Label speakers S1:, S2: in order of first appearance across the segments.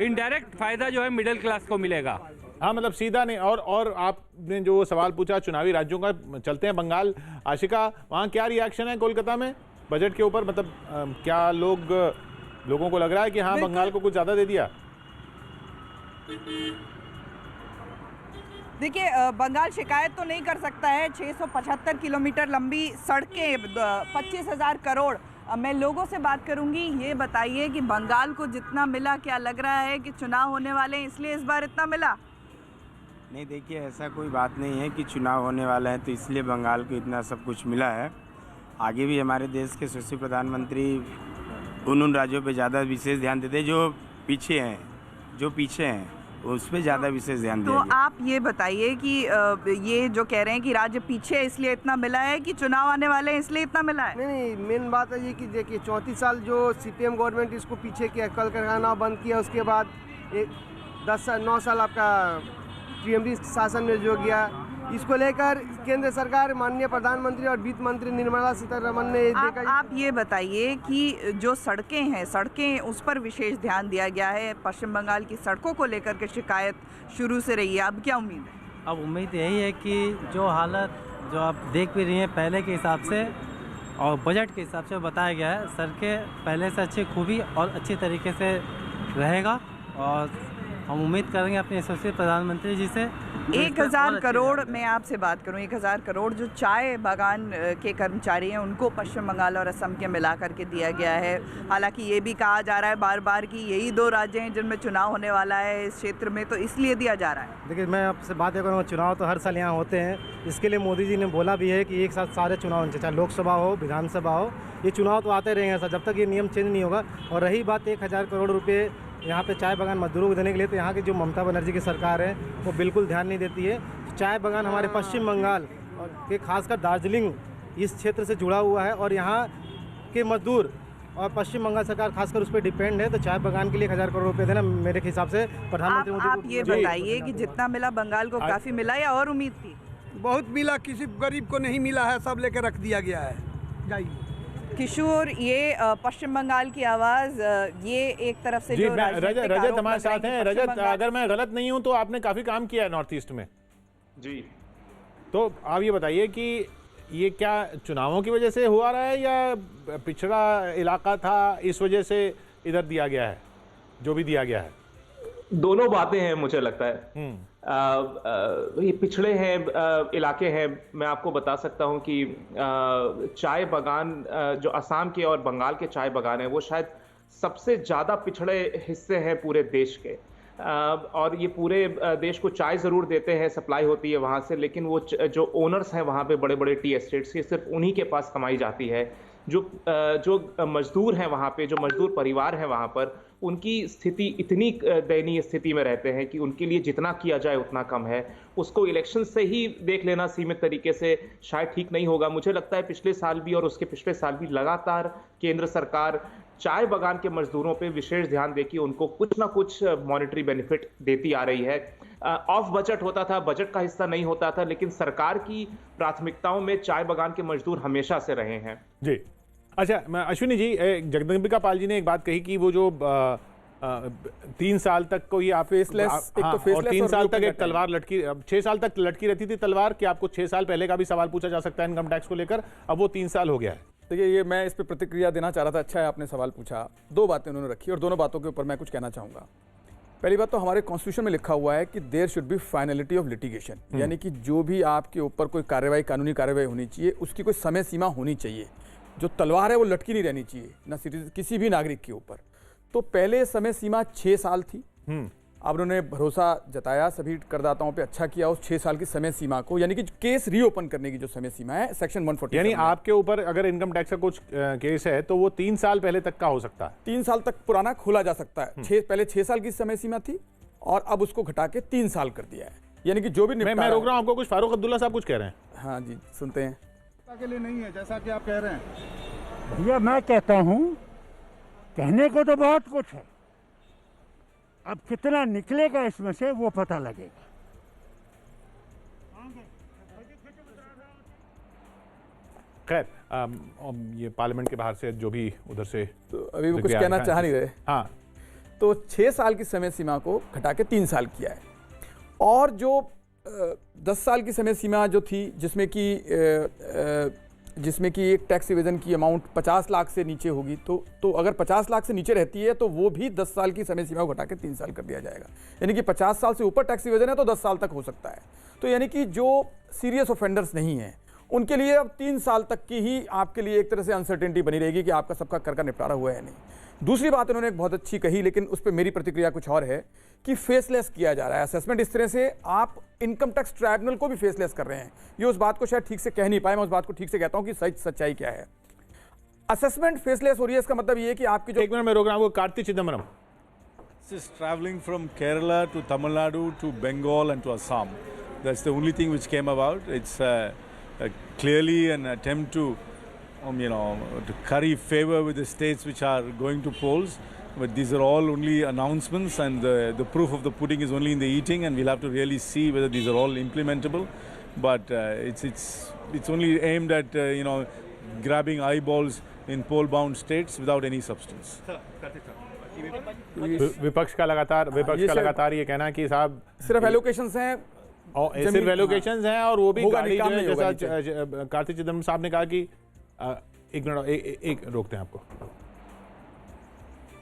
S1: Indirect फायदा जो है मिडिल क्लास को मिलेगा।
S2: हाँ, मतलब सीधा नहीं। और आपने जो सवाल पूछा चुनावी राज्यों का, चलते हैं बंगाल। आशिका, वहाँ क्या रिएक्शन है कोलकाता में बजट के ऊपर? मतलब क्या लोगों को लग रहा है कि हाँ बंगाल को कुछ ज़्यादा दे दिया?
S3: देखिए, बंगाल शिकायत तो नहीं कर सकता है। 675 किलोमीटर लंबी सड़कें, 25,000 करोड़। मैं लोगों से बात करूंगी। ये बताइए कि बंगाल को जितना मिला, क्या लग रहा है कि चुनाव होने वाले हैं इसलिए इस बार इतना मिला?
S4: नहीं, देखिए, ऐसा कोई बात नहीं है कि चुनाव होने वाला है तो इसलिए बंगाल को इतना सब कुछ मिला है। आगे भी हमारे देश के यशस्वी प्रधानमंत्री उन राज्यों पे ज़्यादा विशेष ध्यान देते हैं जो पीछे हैं उस पर ज़्यादा विशेष ध्यान
S3: तो
S4: दिया गया।
S3: आप ये बताइए कि ये जो कह रहे हैं कि राज्य पीछे है इसलिए इतना मिला है कि चुनाव आने वाले हैं इसलिए इतना मिला है?
S5: नहीं, मेन बात है ये कि देखिए 34 साल जो सीपीएम गवर्नमेंट इसको पीछे किया, कल कारखाना बंद किया, उसके बाद 9 साल आपका टीएमसी शासन में जो गया, इसको लेकर केंद्र सरकार, माननीय प्रधानमंत्री और वित्त मंत्री निर्मला सीतारमण ने
S3: आप ये बताइए कि जो सड़कें उस पर विशेष ध्यान दिया गया है। पश्चिम बंगाल की सड़कों को लेकर के शिकायत शुरू से रही है, अब क्या उम्मीद है?
S6: अब उम्मीद यही है कि जो हालत जो आप देख भी रही हैं पहले के हिसाब से और बजट के हिसाब से बताया गया है, सड़कें पहले से अच्छी खूबी और अच्छी तरीके से रहेगा। और हम उम्मीद करेंगे अपने यशस्वी प्रधानमंत्री जी से
S3: 1,000 करोड़, मैं आपसे बात करूं, 1,000 करोड़ जो चाय बागान के कर्मचारी हैं उनको पश्चिम बंगाल और असम के मिला करके दिया गया है। हालांकि ये भी कहा जा रहा है बार बार कि यही 2 राज्य हैं जिनमें चुनाव होने वाला है इस क्षेत्र में, तो इसलिए दिया जा रहा है।
S7: देखिए, मैं आपसे बात करूँगा, चुनाव तो हर साल यहाँ होते हैं। इसके लिए मोदी जी ने बोला भी है कि एक साथ सारे चुनाव होने चाहिए, चाहे लोकसभा हो, विधानसभा हो, ये चुनाव तो आते रहेंगे सर, जब तक ये नियम चेंज नहीं होगा। और रही बात 1,000 करोड़ रुपये यहाँ पे चाय बागान मजदूरों को देने के लिए, तो यहाँ की जो ममता बनर्जी की सरकार है वो बिल्कुल ध्यान नहीं देती है। चाय बागान हमारे पश्चिम बंगाल और के खासकर दार्जिलिंग इस क्षेत्र से जुड़ा हुआ है और यहाँ के मजदूर और पश्चिम बंगाल सरकार खासकर उस पर डिपेंड है। तो चाय बागान के लिए 1,000 करोड़ रुपए देना मेरे हिसाब से प्रधानमंत्री मोदी
S3: आप ये बताइए कि जितना मिला बंगाल को काफ़ी मिला या और उम्मीद थी?
S8: बहुत मिला, किसी गरीब को नहीं मिला है, सब लेके रख दिया गया है। जाइए
S3: किशोर, ये पश्चिम बंगाल की आवाज़, ये एक तरफ से
S2: जी,
S3: जो
S2: रजत हमारे साथ हैं। रजत, अगर मैं गलत नहीं हूं तो आपने काफ़ी काम किया है नॉर्थ ईस्ट में।
S9: जी,
S2: तो आप ये बताइए कि ये क्या चुनावों की वजह से हुआ रहा है या पिछड़ा इलाका था इस वजह से इधर दिया गया है जो भी दिया गया है?
S9: दोनों बातें हैं मुझे लगता है। ये पिछड़े हैं इलाके हैं। मैं आपको बता सकता हूं कि चाय बागान जो असम के और बंगाल के चाय बागान हैं वो शायद सबसे ज़्यादा पिछड़े हिस्से हैं पूरे देश के। और ये पूरे देश को चाय ज़रूर देते हैं, सप्लाई होती है वहाँ से, लेकिन वो जो ओनर्स हैं वहाँ पे बड़े बड़े टी एस्टेट्स के, सिर्फ उन्हीं के पास कमाई जाती है। जो मजदूर हैं वहाँ पे, जो मजदूर परिवार हैं वहाँ पर, उनकी स्थिति इतनी दयनीय स्थिति में रहते हैं कि उनके लिए जितना किया जाए उतना कम है। उसको इलेक्शन से ही देख लेना सीमित तरीके से शायद ठीक नहीं होगा। मुझे लगता है पिछले साल भी और उसके पिछले साल भी लगातार केंद्र सरकार चाय बागान के मजदूरों पे विशेष ध्यान देके उनको कुछ ना कुछ मॉनेटरी बेनिफिट देती आ रही है। ऑफ बजट होता था, बजट का हिस्सा नहीं होता था, लेकिन सरकार की प्राथमिकताओं में चाय बागान के मजदूर हमेशा से रहे हैं।
S2: जी, अच्छा, मैं अश्विनी जी, जगदम्बिका पाल जी ने एक बात कही कि वो जो 3 साल तक को ही आप
S10: फेसलेस, एक तो फेसलेस
S2: और 3 साल तक एक तलवार लटकी, 6 साल तक लटकी रहती थी तलवार कि आपको 6 साल पहले का भी सवाल पूछा जा सकता है इनकम टैक्स को लेकर, अब वो 3 साल हो गया है।
S10: देखिए, ये मैं इस पर प्रतिक्रिया देना चाह रहा था। अच्छा है आपने सवाल पूछा। 2 बातें उन्होंने रखी और दोनों बातों के ऊपर मैं कुछ कहना चाहूँगा। पहली बात तो हमारे कॉन्स्टिट्यूशन में लिखा हुआ है कि there should be finality of litigation, यानी कि जो भी आपके ऊपर कोई कार्रवाई, कानूनी कार्रवाई होनी चाहिए उसकी कोई समय सीमा होनी चाहिए। जो तलवार है वो लटकी नहीं रहनी चाहिए ना किसी भी नागरिक के ऊपर। तो पहले समय सीमा 6 साल थी। अब उन्होंने भरोसा जताया सभी करदाताओं पे, अच्छा किया उस 6 साल की समय सीमा को, यानी कि केस रीओपन करने की जो समय सीमा है सेक्शन 140,
S2: यानी आपके ऊपर अगर इनकम टैक्स का कुछ केस है तो वो 3 साल पहले तक का हो सकता है।
S10: 3 साल तक पुराना खोला जा सकता है। पहले 6 साल की समय सीमा थी और अब उसको घटा के 3 साल कर दिया है, यानी कि जो भी
S2: मैं रोक रहा हूँ आपको, कुछ फारूक अब्दुल्ला साहब कुछ कह रहे हैं।
S10: हाँ जी, सुनते हैं।
S8: के लिए नहीं है जैसा कि आप कह रहे हैं।
S11: भैया, मैं कहता हूँ कहने को तो बहुत कुछ है, अब कितना निकलेगा इसमें से वो पता लगेगा।
S2: खैर, ये पार्लियामेंट के बाहर से जो भी उधर से
S10: तो अभी वो कुछ कहना चाह नहीं रहे।
S2: हाँ,
S10: तो 6 साल की समय सीमा को घटा के 3 साल किया है। और जो 10 साल की समय सीमा जो थी जिसमें कि एक टैक्स इवेजन की अमाउंट 50 लाख से नीचे होगी, तो अगर 50 लाख से नीचे रहती है तो वो भी 10 साल की समय सीमा को घटा के 3 साल कर दिया जाएगा। यानी कि 50 साल से ऊपर टैक्स इवेजन है तो 10 साल तक हो सकता है। तो यानी कि जो सीरियस ऑफेंडर्स नहीं हैं उनके लिए अब 3 साल तक की ही आपके लिए एक तरह से अनसर्टेनिटी बनी रहेगी कि आपका सबका कर का निपटारा हुआ है नहीं। दूसरी बात इन्होंने एक बहुत अच्छी कही, लेकिन उस पर मेरी प्रतिक्रिया कुछ और है कि फेसलेस किया जा रहा है असेसमेंट। इस तरह से आप इनकम टैक्स ट्राइब्यूनल को भी फेसलेस कर रहे हैं। ये उस बात को शायद ठीक से कह नहीं पाए, मैं उस बात को ठीक से कहता हूं कि सच्चाई क्या है। असेसमेंट फेसलेस हो रही है, इसका मतलब ये है कि आपकी जो
S2: एक मिनट में रोक रहा हूं, Karti Chidambaram.
S12: This is traveling from Kerala to Tamil Nadu to Bengal and to Assam. That's the only thing which came about. It's clearly an attempt to to curry favor with the states which are going to polls. But these are all only announcements, and the proof of the pudding is only in the eating, and we'll have to really see whether these are all implementable. But it's only aimed at grabbing eyeballs in poll-bound states without any substance.
S2: विपक्ष का लगातार ये कहना कि साहब
S10: सिर्फ allocations हैं,
S2: और सिर्फ एलोकेशंस हैं, और वो भी गाड़ी जो है, जैसा कार्ति चिदम्बरम साहब ने कहा कि एक मिनट एक रोकते हैं आपको।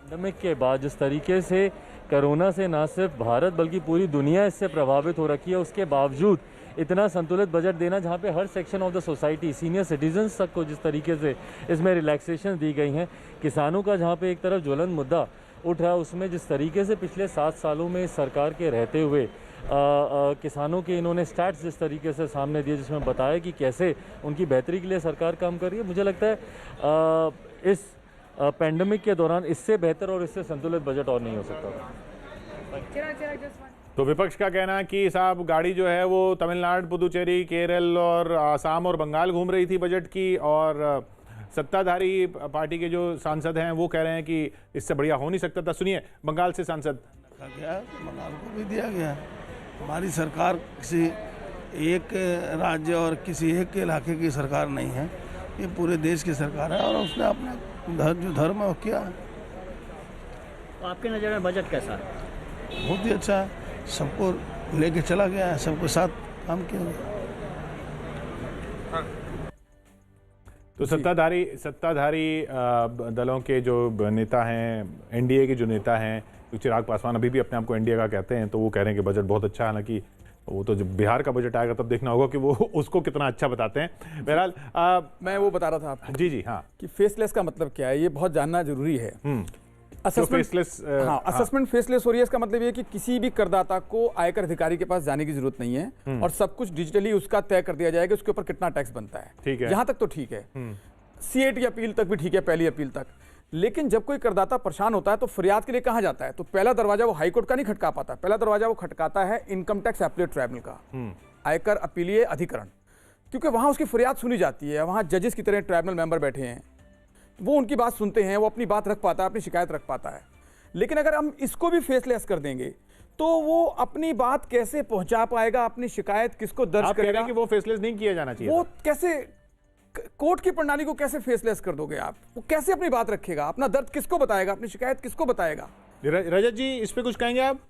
S13: पैंडेमिक के बाद जिस तरीके से कोरोना से ना सिर्फ भारत बल्कि पूरी दुनिया इससे प्रभावित हो रखी है, उसके बावजूद इतना संतुलित बजट देना जहां पे हर section of the society, senior citizens तक को जिस तरीके से इसमें रिलैक्सेशन दी गई हैं, किसानों का जहां पे एक तरफ ज्वलन मुद्दा उठ रहा है, उसमें जिस तरीके से पिछले 7 सालों में सरकार के रहते हुए किसानों के इन्होंने स्टैट्स जिस तरीके से सामने दिए, जिसमें बताया कि कैसे उनकी बेहतरी के लिए सरकार काम कर रही है, मुझे लगता है इस पैंडेमिक के दौरान इससे बेहतर और इससे संतुलित बजट और नहीं हो सकता।
S2: तो विपक्ष का कहना है कि साहब गाड़ी जो है वो तमिलनाडु, पुदुचेरी, केरल और आसाम और बंगाल घूम रही थी बजट की, और सत्ताधारी पार्टी के जो सांसद हैं वो कह रहे हैं कि इससे बढ़िया हो नहीं सकता था। सुनिए बंगाल से सांसद।
S14: बंगाल को भी दिया गया। हमारी सरकार किसी एक राज्य और किसी एक इलाके की सरकार नहीं है, ये पूरे देश की सरकार है, और उसने अपना जो धर्म है वो किया है।
S15: तो आपके नज़र में बजट कैसा है?
S14: बहुत ही अच्छा है, सबको लेके चला गया है, सबके साथ काम किया गया।
S2: तो सत्ताधारी दलों के जो नेता हैं, एनडीए के जो नेता हैं, चिराग पासवान अभी भी अपने आप को एनडीए का कहते हैं, तो वो कह रहे हैं कि बजट बहुत अच्छा है। हालांकि वो तो जब बिहार का बजट आएगा तब देखना होगा कि वो उसको कितना अच्छा बताते हैं। बहरहाल
S10: मैं वो बता रहा था आपको
S2: जी हाँ
S10: कि फेसलेस का मतलब क्या है, ये बहुत जानना जरूरी है। असेसमेंट फेसलेस हो रही है, इसका मतलब ये कि किसी भी करदाता को आयकर अधिकारी के पास जाने की जरूरत नहीं है और सब कुछ डिजिटली उसका तय कर दिया जाएगा, उसके ऊपर कितना टैक्स बनता है।
S2: ठीक है,
S10: यहां तक तो ठीक है। सीएटी अपील तक भी ठीक है, पहली अपील तक। लेकिन जब कोई करदाता परेशान होता है तो फरियाद के लिए कहां जाता है? तो पहला दरवाजा वो हाईकोर्ट का नहीं खटका पाता, पहला दरवाजा वो खटकाता है इनकम टैक्स अपीलेट ट्राइब्यूनल का, आयकर अपीलीय अधिकरण, क्योंकि वहां उसकी फरियाद सुनी जाती है। वहां जजेस की तरह ट्राइब्यूनल मेंबर बैठे हैं, वो उनकी बात सुनते हैं, वो अपनी बात रख पाता है, अपनी शिकायत रख पाता है। लेकिन अगर हम इसको भी फेसलेस कर देंगे तो वो अपनी बात कैसे पहुंचा पाएगा, अपनी शिकायत किसको दर्ज करेगा?
S2: कि वो फेसलेस नहीं किया जाना चाहिए।
S10: वो कैसे, कोर्ट की प्रणाली को कैसे फेसलेस कर दोगे आप? वो कैसे अपनी बात रखेगा, अपना दर्द किसको बताएगा, अपनी शिकायत किसको बताएगा?
S2: रजत जी इस पे कुछ कहेंगे आप?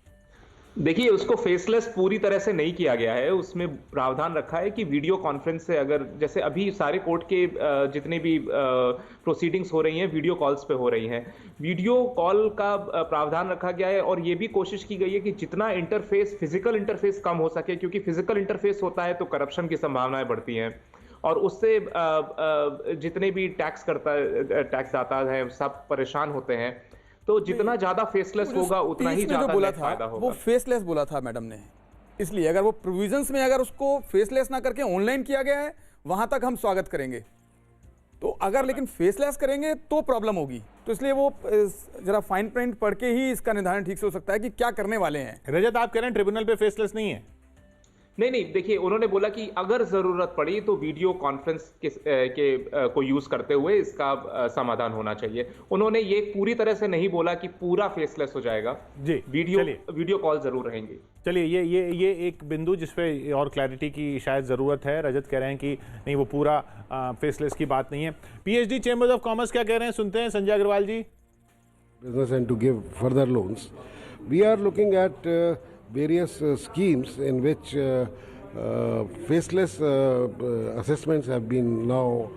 S9: देखिए, उसको फेसलेस पूरी तरह से नहीं किया गया है। उसमें प्रावधान रखा है कि वीडियो कॉन्फ्रेंस से, अगर जैसे अभी सारे कोर्ट के जितने भी प्रोसीडिंग्स हो रही हैं वीडियो कॉल्स पे हो रही हैं, वीडियो कॉल का प्रावधान रखा गया है। और ये भी कोशिश की गई है कि जितना इंटरफेस, फिजिकल इंटरफेस कम हो सके, क्योंकि फिजिकल इंटरफेस होता है तो करप्शन की संभावनाएं बढ़ती हैं और उससे जितने भी टैक्सदाता हैं सब परेशान होते हैं। तो जितना ज्यादा फेसलेस होगा उतना ही ज्यादा फायदा होगा।
S10: वो फेसलेस बोला था मैडम ने, इसलिए अगर वो प्रोविजंस में अगर उसको फेसलेस ना करके ऑनलाइन किया गया है, वहां तक हम स्वागत करेंगे। तो अगर लेकिन फेसलेस करेंगे तो प्रॉब्लम होगी, तो इसलिए वो जरा फाइन प्रिंट पढ़ के ही इसका निर्धारण ठीक से हो सकता है कि क्या करने वाले हैं।
S2: रजत, आप कह रहे हैं ट्रिब्यूनल पे फेसलेस नहीं है?
S9: नहीं, देखिए, उन्होंने बोला कि अगर जरूरत पड़ी तो वीडियो कॉन्फ्रेंस को यूज करते हुए इसका समाधान होना चाहिए। उन्होंने ये पूरी तरह से नहीं बोला कि पूरा फेसलेस हो जाएगा
S2: जी,
S9: वीडियो कॉल जरूर रहेंगे।
S2: चलिए, ये एक बिंदु जिस पे और क्लैरिटी की शायद ज़रूरत है। रजत कह रहे हैं कि नहीं, वो पूरा फेसलेस की बात नहीं है। पीएचडी चैम्बर्स ऑफ कॉमर्स क्या कह रहे हैं, सुनते हैं। संजय अग्रवाल जी।
S16: business and to give further loans. We are looking at various schemes in which faceless assessments have been now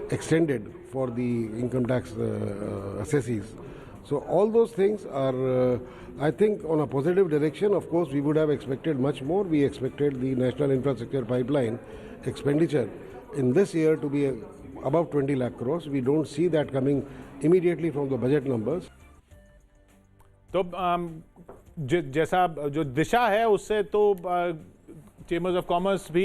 S16: extended for the income tax assessees. So all those things are, I think, on a positive direction. Of course, we would have expected much more. We expected the National Infrastructure Pipeline expenditure in this year to be above 20 lakh crores. We don't see that coming immediately from the budget numbers.
S2: तो जैसा जो दिशा है उससे तो chambers of commerce भी